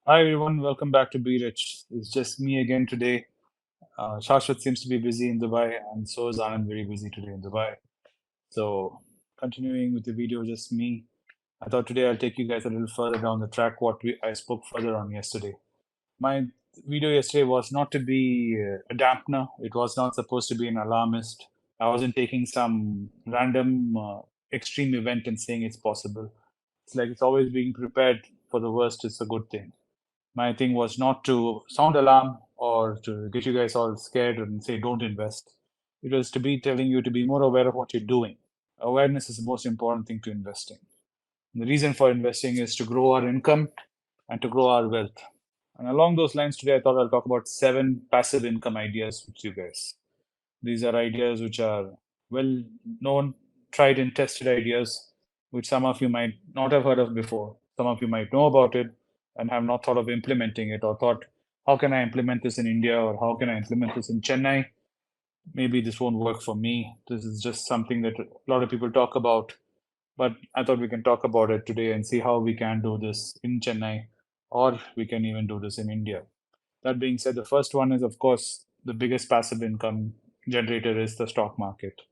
Hi everyone, welcome back to Be Rich. It's just me again today. Shashwat seems to be busy in Dubai, and so is Anand very busy today in Dubai. So, continuing with the video, just me. I thought today I'll take you guys a little further down the track I spoke further on yesterday. My video yesterday was not to be a dampener. It was not supposed to be an alarmist. I wasn't taking some random extreme event and saying it's possible. It's like it's always being prepared for the worst is a good thing. My thing was not to sound alarm or to get you guys all scared and say don't invest. It was to be telling you to be more aware of what you're doing. Awareness is the most important thing to investing. And the reason for investing is to grow our income and to grow our wealth. And along those lines, today I thought I'll talk about 7 passive income ideas with you guys. These are ideas which are well known, tried and tested ideas, which some of you might not have heard of before. Some of you might know about it and have not thought of implementing it or thought, how can I implement this in India or how can I implement this in Chennai? Maybe this won't work for me. This is just something that a lot of people talk about. But I thought we can talk about it today and see how we can do this in Chennai or we can even do this in India. That being said, the first one is, of course, the biggest passive income generator is the stock market.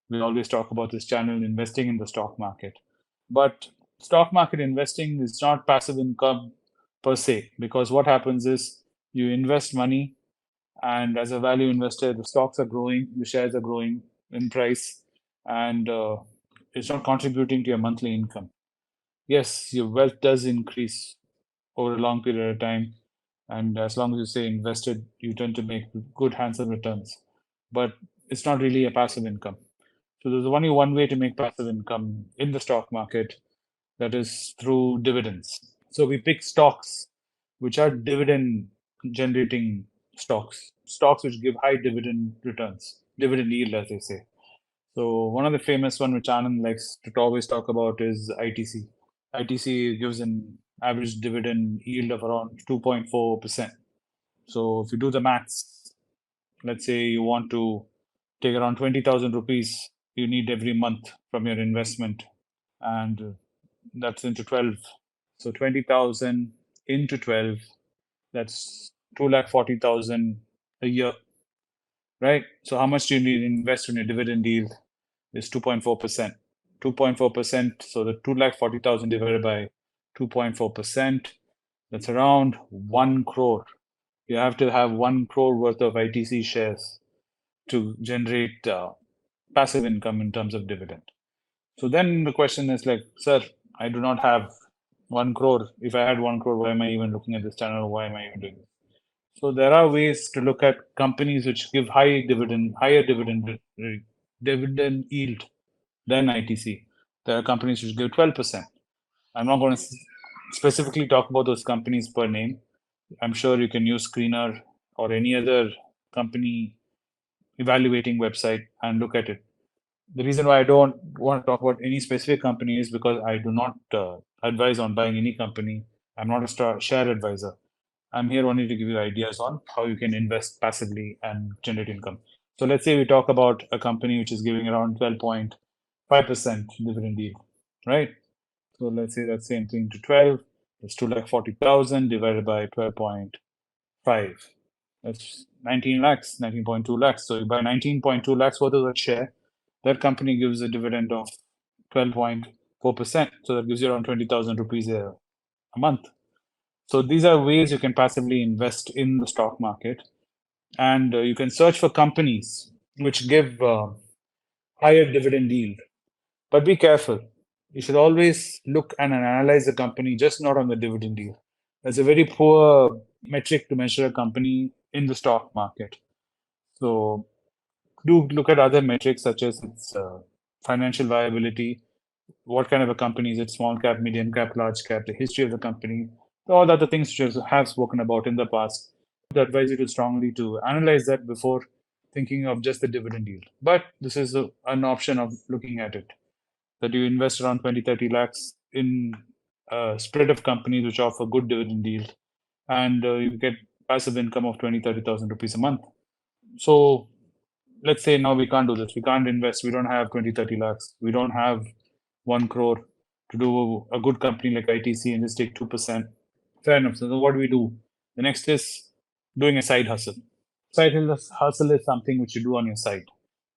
We always talk about this channel investing in the stock market. But stock market investing is not passive income per se, because what happens is you invest money, and as a value investor, the stocks are growing, the shares are growing in price, and it's not contributing to your monthly income. Yes, your wealth does increase over a long period of time, and as long as you stay invested, you tend to make good, handsome returns. But it's not really a passive income. So there's only one way to make passive income in the stock market, that is through dividends. So we pick stocks which are dividend generating stocks, stocks which give high dividend returns, dividend yield, as they say. So one of the famous one which Anand likes to always talk about is ITC. ITC gives an average dividend yield of around 2.4%. So if you do the maths, let's say you want to take around 20,000 rupees you need every month from your investment, and that's into 12. So 20,000 into 12, that's 240,000 a year, right? So how much do you need to invest in your dividend yield is 2.4%. 2.4%, so the 240,000 divided by 2.4%, that's around 1 crore. You have to have 1 crore worth of ITC shares to generate passive income in terms of dividend. So then the question is like, sir, I do not have 1 crore. If I had 1 crore, why am I even looking at this channel? Why am I even doing this? So there are ways to look at companies which give higher dividend yield than ITC. There are companies which give 12%. I'm not going to specifically talk about those companies per name. I'm sure you can use Screener or any other company evaluating website and look at it. The reason why I don't want to talk about any specific company is because I do not advise on buying any company. I'm not a share advisor. I'm here only to give you ideas on how you can invest passively and generate income. So let's say we talk about a company which is giving around 12.5% dividend yield, right? So let's say that same thing to 12. That's 240,000 divided by 12.5. That's 19 lakhs, 19.2 lakhs. So you buy 19.2 lakhs worth of that share. That company gives a dividend of 12.4%. So that gives you around 20,000 rupees a month. So these are ways you can passively invest in the stock market. And you can search for companies which give higher dividend yield. But be careful. You should always look and analyze the company, just not on the dividend yield. That's a very poor metric to measure a company in the stock market. So do look at other metrics such as its financial viability, what kind of a company is it, small cap, medium cap, large cap, the history of the company, all the other things which I have spoken about in the past. I would advise you to strongly to analyze that before thinking of just the dividend yield. But this is an option of looking at it, that you invest around 20, 30 lakhs in a spread of companies which offer good dividend yield, and you get passive income of 20, 30,000 rupees a month. So let's say now we can't do this. We can't invest. We don't have 20, 30 lakhs. We don't have 1 crore to do a good company like ITC and just take 2%. Fair enough. So what do we do? The next is doing a side hustle. Hustle is something which you do on your side.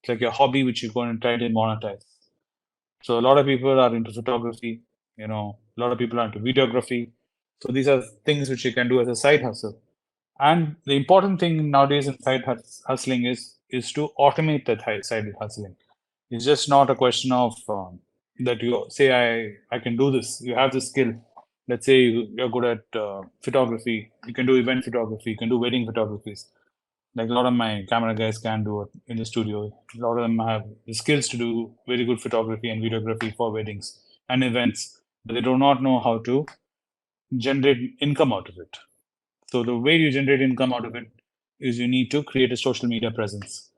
It's like your hobby which you're going to try to monetize. So a lot of people are into photography, a lot of people are into videography. So these are things which you can do as a side hustle. And the important thing nowadays in hustling is to automate that side hustling. It's just not a question of that you say I can do this. You have the skill. Let's say you're good at photography. You can do event photography. You can do wedding photographies. Like a lot of my camera guys can do it in the studio. A lot of them have the skills to do very good photography and videography for weddings and events, but they do not know how to generate income out of it. So the way you generate income out of it is you need to create a social media presence.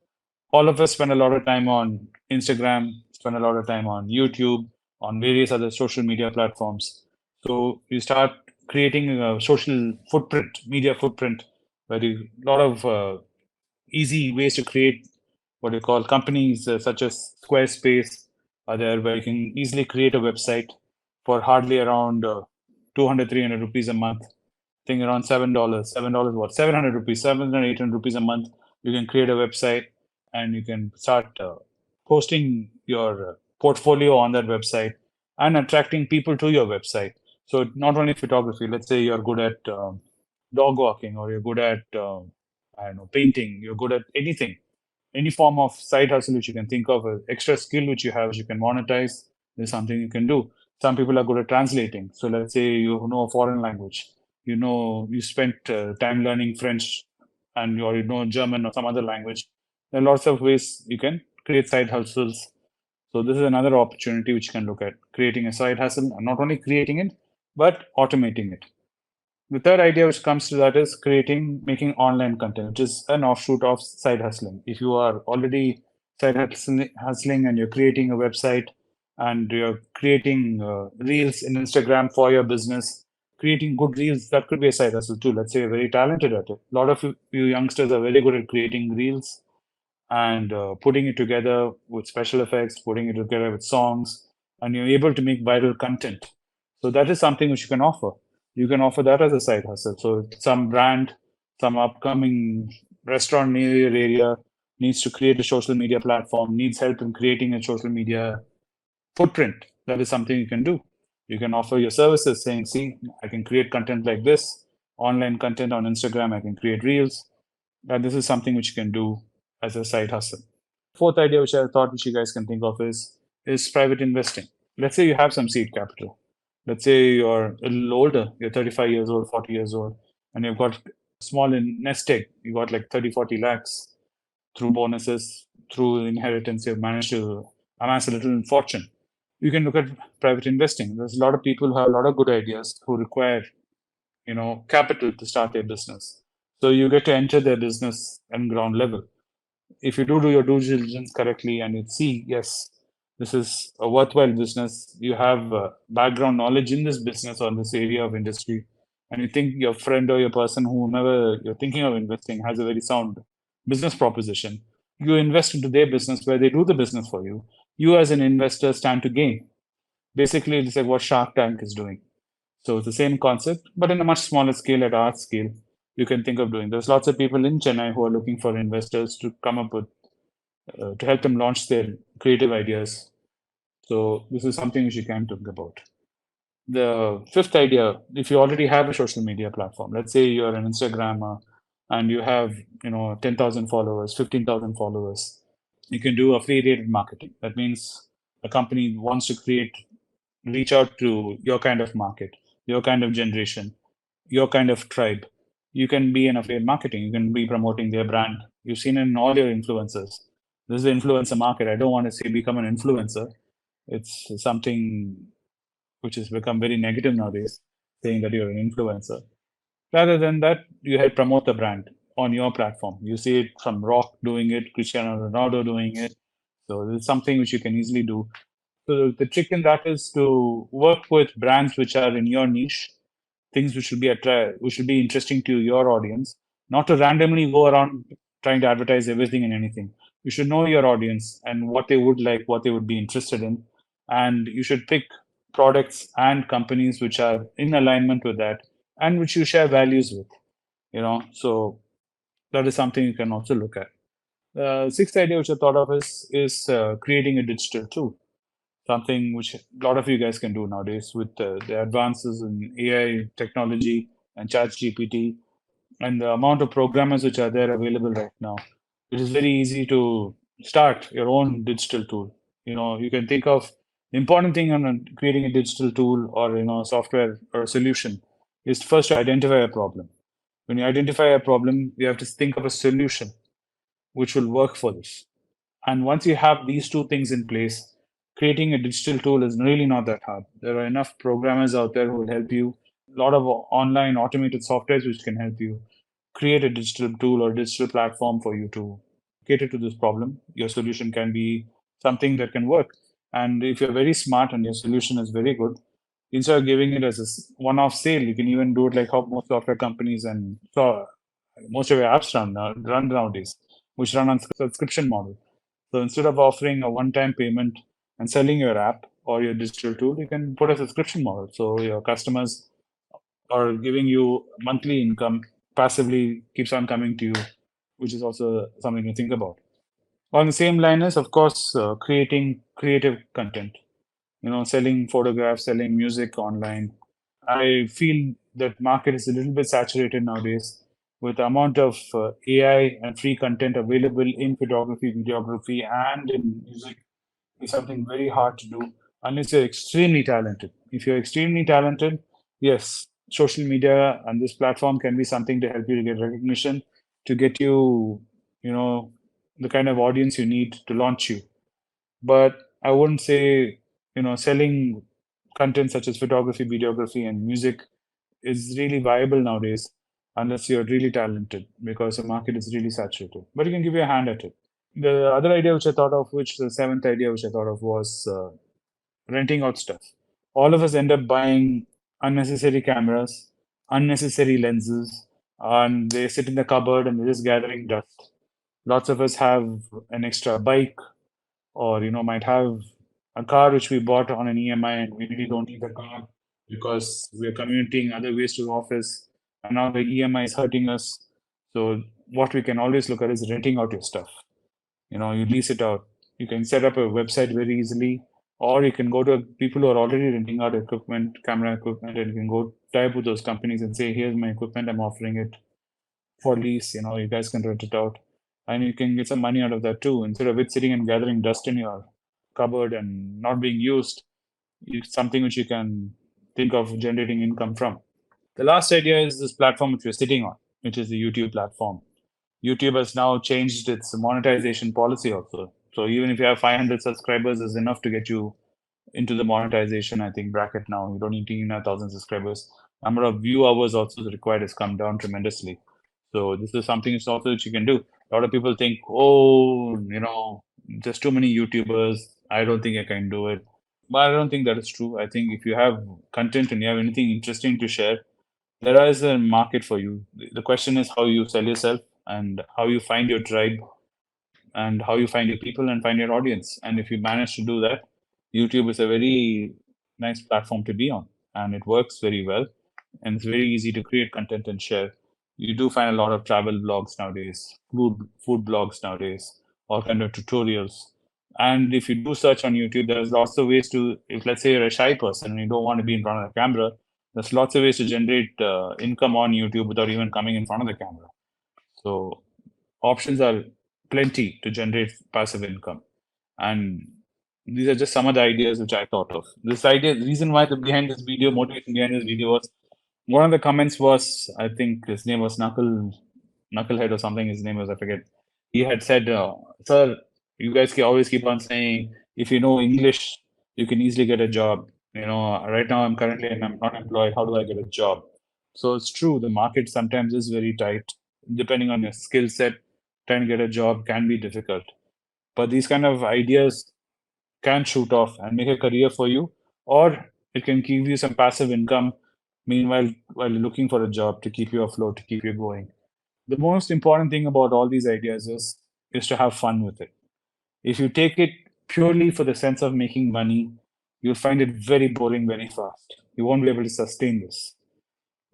All of us spend a lot of time on Instagram, spend a lot of time on YouTube, on various other social media platforms. So you start creating a social footprint, media footprint, where a lot of easy ways to create what you call companies such as Squarespace are there, where you can easily create a website for hardly around 200, 300 rupees a month. I think around $7. $7 what? 700 rupees, 700, 800 rupees a month. You can create a website and you can start posting your portfolio on that website and attracting people to your website. So not only photography, let's say you're good at dog walking or you're good at I don't know, painting, you're good at anything, any form of side hustle which you can think of, extra skill which you have, which you can monetize, is something you can do. Some people are good at translating. So let's say you know a foreign language, you spent time learning French, and or you know German or some other language. There are lots of ways you can create side hustles. So this is another opportunity which you can look at, creating a side hustle, and not only creating it, but automating it. The third idea which comes to that is making online content, which is an offshoot of side hustling. If you are already hustling and you're creating a website and you're creating reels in Instagram for your business, creating good reels, that could be a side hustle too. Let's say you're very talented at it. A lot of you youngsters are very good at creating reels and putting it together with special effects, putting it together with songs, and you're able to make viral content. So that is something which you can offer. You can offer that as a side hustle. So some brand, some upcoming restaurant near your area needs to create a social media platform, needs help in creating a social media footprint. That is something you can do. You can offer your services saying, see, I can create content like this, online content on Instagram, I can create reels, that this is something which you can do as a side hustle. Fourth idea, which I thought which you guys can think of is private investing. Let's say you have some seed capital. Let's say you're a little older, you're 35 years old, 40 years old, and you've got small in nest egg, you got like 30, 40 lakhs through bonuses, through inheritance, you've managed to amass a little fortune. You can look at private investing. There's a lot of people who have a lot of good ideas who require, capital to start their business. So you get to enter their business at ground level. If you do your due diligence correctly and you see, yes, this is a worthwhile business, you have background knowledge in this business or this area of industry, and you think your friend or your person, whomever you're thinking of investing, has a very sound business proposition, you invest into their business where they do the business for you. You, as an investor, stand to gain. Basically, it's like what Shark Tank is doing. So it's the same concept, but in a much smaller scale, at our scale, you can think of doing. There's lots of people in Chennai who are looking for investors to come up with, to help them launch their creative ideas. So this is something which you can think about. The fifth idea, if you already have a social media platform, let's say you're an Instagrammer and you have, 10,000 followers, 15,000 followers, you can do affiliated marketing. That means a company wants to reach out to your kind of market, your kind of generation, your kind of tribe. You can be in affiliate marketing. You can be promoting their brand. You've seen it in all your influencers. This is the influencer market. I don't want to say become an influencer. It's something which has become very negative nowadays, saying that you're an influencer. Rather than that, you help promote the brand on your platform. You see it from Rock doing it, Cristiano Ronaldo doing it. So it's something which you can easily do. So the trick in that is to work with brands which are in your niche, things which should be interesting to your audience, not to randomly go around trying to advertise everything and anything. You should know your audience and what they would like, what they would be interested in, and you should pick products and companies which are in alignment with that, and which you share values with, so that is something you can also look at. The sixth idea which I thought of is creating a digital tool, something which a lot of you guys can do nowadays with the advances in AI technology and ChatGPT and the amount of programmers which are there available right now. It is very easy to start your own digital tool. You can think of the important thing on creating a digital tool or software or a solution is first to identify a problem. When you identify a problem, you have to think of a solution which will work for this. And once you have these two things in place, creating a digital tool is really not that hard. There are enough programmers out there who will help you. A lot of online automated softwares which can help you create a digital tool or digital platform for you to cater to this problem. Your solution can be something that can work. And if you're very smart and your solution is very good, instead of giving it as a one-off sale, you can even do it like how most software companies and so most of your apps run nowadays, which run on subscription model. So instead of offering a one-time payment and selling your app or your digital tool, you can put a subscription model. So your customers are giving you monthly income passively keeps on coming to you, which is also something to think about. On the same line is, of course, creating creative content, selling photographs, selling music online. I feel that market is a little bit saturated nowadays with the amount of AI and free content available in photography, videography, and in music is something very hard to do unless you're extremely talented. If you're extremely talented, yes, social media and this platform can be something to help you to get recognition, to get you, you know, the kind of audience you need to launch you. But I wouldn't say, selling content such as photography, videography, and music is really viable nowadays unless you're really talented because the market is really saturated. But you can give you a hand at it. The other idea which I thought of, which the seventh idea which I thought of was renting out stuff. All of us end up buying unnecessary cameras, unnecessary lenses, and they sit in the cupboard and they're just gathering dust. Lots of us have an extra bike or might have a car which we bought on an EMI and we really don't need the car because we're commuting other ways to the office and now the EMI is hurting us. So what we can always look at is renting out your stuff. You lease it out. You can set up a website very easily, or you can go to people who are already renting out equipment, camera equipment, and you can go tie up with those companies and say, here's my equipment, I'm offering it for lease, you guys can rent it out. And you can get some money out of that too. Instead of it sitting and gathering dust in your cupboard and not being used, it's something which you can think of generating income from. The last idea is this platform which we're sitting on, which is the YouTube platform. YouTube has now changed its monetization policy also. So even if you have 500 subscribers, is enough to get you into the monetization, I think, bracket now. You don't need to even have 1,000 subscribers. Number of view hours also required has come down tremendously. So this is something it's also that you can do. A lot of people think, oh, there's too many YouTubers. I don't think I can do it. But I don't think that is true. I think if you have content and you have anything interesting to share, there is a market for you. The question is how you sell yourself and how you find your tribe and how you find your people and find your audience. And if you manage to do that, YouTube is a very nice platform to be on and it works very well. And it's very easy to create content and share. You do find a lot of travel blogs nowadays, food blogs nowadays, all kind of tutorials. And if you do search on YouTube, there's lots of ways to, if let's say you're a shy person and you don't want to be in front of the camera, there's lots of ways to generate income on YouTube without even coming in front of the camera. So options are plenty to generate passive income. And these are just some of the ideas which I thought of. This idea, the reason why the behind this video, motivation behind this video was one of the comments was, I think his name was Knucklehead or something. His name was, I forget. He had said, "Sir, you guys can always keep on saying if you know English, you can easily get a job. Right now I'm not employed. How do I get a job?" So it's true. The market sometimes is very tight. Depending on your skill set, trying to get a job can be difficult. But these kind of ideas can shoot off and make a career for you, or it can give you some passive income meanwhile while you're looking for a job to keep you afloat, to keep you going. The most important thing about all these ideas is to have fun with it. If you take it purely for the sense of making money, you'll find it very boring very fast. You won't be able to sustain this.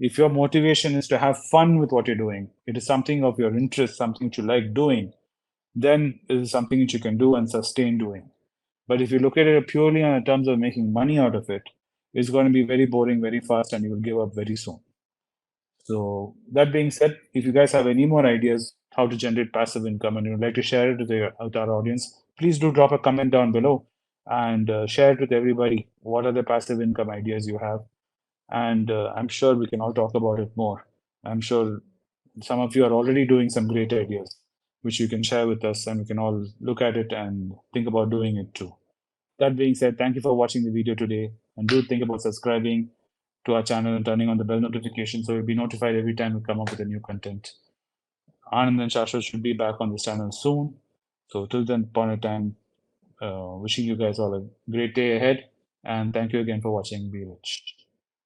If your motivation is to have fun with what you're doing, it is something of your interest, something that you like doing, then it is something that you can do and sustain doing. But if you look at it purely on terms of making money out of it, it's going to be very boring very fast and you will give up very soon. So that being said, if you guys have any more ideas how to generate passive income and you'd like to share it with our audience, please do drop a comment down below and share it with everybody. What are the passive income ideas you have? And I'm sure we can all talk about it more. I'm sure some of you are already doing some great ideas, which you can share with us and we can all look at it and think about doing it too. That being said, thank you for watching the video today and do think about subscribing to our channel and turning on the bell notification so you'll be notified every time we come up with a new content. Anand and Shashwat should be back on this channel soon. So till then point of time, wishing you guys all a great day ahead and thank you again for watching. Be rich.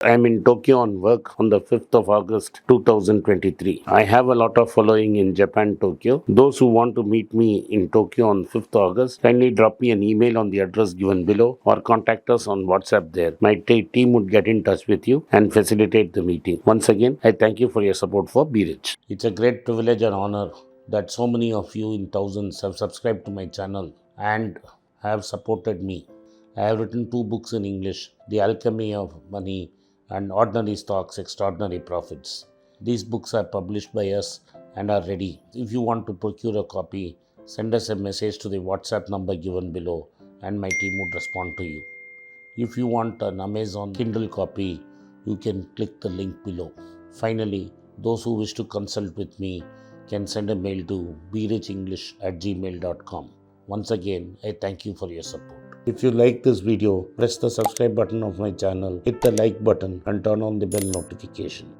I am in Tokyo on work on the 5th of August 2023. I have a lot of following in Japan, Tokyo. Those who want to meet me in Tokyo on 5th August, kindly drop me an email on the address given below or contact us on WhatsApp there. My team would get in touch with you and facilitate the meeting. Once again, I thank you for your support for Be Rich. It's a great privilege and honor that so many of you in thousands have subscribed to my channel and have supported me. I have written 2 books in English, The Alchemy of Money and Ordinary Stocks, Extraordinary Profits. These books are published by us and are ready. If you want to procure a copy, send us a message to the WhatsApp number given below and my team would respond to you. If you want an Amazon Kindle copy, you can click the link below. Finally, those who wish to consult with me can send a mail to berichenglish@gmail.com. Once again, I thank you for your support. If you like this video, press the subscribe button of my channel, hit the like button and turn on the bell notification.